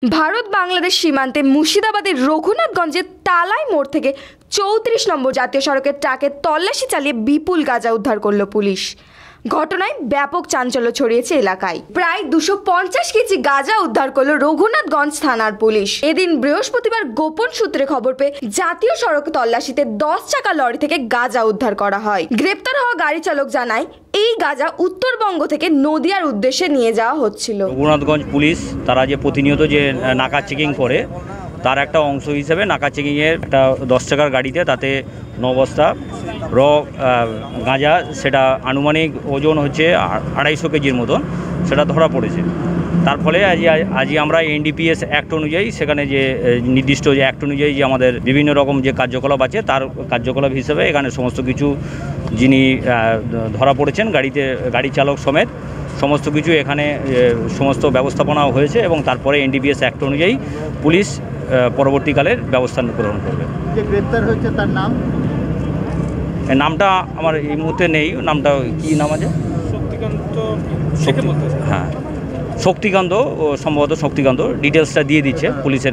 ভারত বাংলাদেশ সীমান্তে মুর্শিদাবাদের রঘুনাথগঞ্জের তালাই মোড় থেকে ৩৪ নম্বর জাতীয় সড়কের ট্রাকে তল্লাশি চালিয়ে বিপুল গাঁজা উদ্ধার করল পুলিশ। ঘটনায় ব্যাপক চাঞ্চল্য ছড়িয়েছে এলাকায়। প্রায় 250 কেজি গাঁজা উদ্ধার করলো রঘুনাথগঞ্জ থানার পুলিশ। এদিন বৃহস্পতিবার গোপন সূত্রে খবর পেয়ে জাতীয় সড়ক তল্লাশিতে 10 চাকা লরি থেকে গাঁজা উদ্ধার করা হয়। গ্রেপ্তার হওয়া গাড়ি চালক জানায়, এই গাঁজা উত্তরবঙ্গ থেকে নদিয়ার উদ্দেশ্যে নিয়ে যাওয়া হচ্ছিল। রঘুনাথগঞ্জ পুলিশ তারা যে প্রতিনিয়ত যে নাকা চেকিং করে, তার একটা অংশ হিসেবে নাকা চেকিংয়ের একটা 10 চাকার গাড়িতে তাতে 9 বস্তা র গাঁজা, সেটা আনুমানিক ওজন হচ্ছে 250 কেজির মতন, সেটা ধরা পড়েছে। তার ফলে আজই আমরা এনডিপিএস অ্যাক্ট অনুযায়ী, সেখানে যে নির্দিষ্ট যে অ্যাক্ট অনুযায়ী যে আমাদের বিভিন্ন রকম যে কার্যকলাপ আছে, তার কার্যকলাপ হিসেবে এখানে সমস্ত কিছু যিনি ধরা পড়েছেন গাড়ি চালক সমেত সমস্ত কিছু এখানে সমস্ত ব্যবস্থাপনা হয়েছে এবং তারপরে এনডিপিএস অ্যাক্ট অনুযায়ী পুলিশ পরবর্তীকালের ব্যবস্থা গ্রহণ করবে। যে গ্রেপ্তার হয়েছে তার নাম, নামটা আমার এই মুহূর্তে নেই। নামটা কি নাম আছে? হ্যাঁ, শক্তিকান্ত, সম্ভবত শক্তিকান্ত। ডিটেলসটা দিয়ে দিচ্ছে পুলিশের।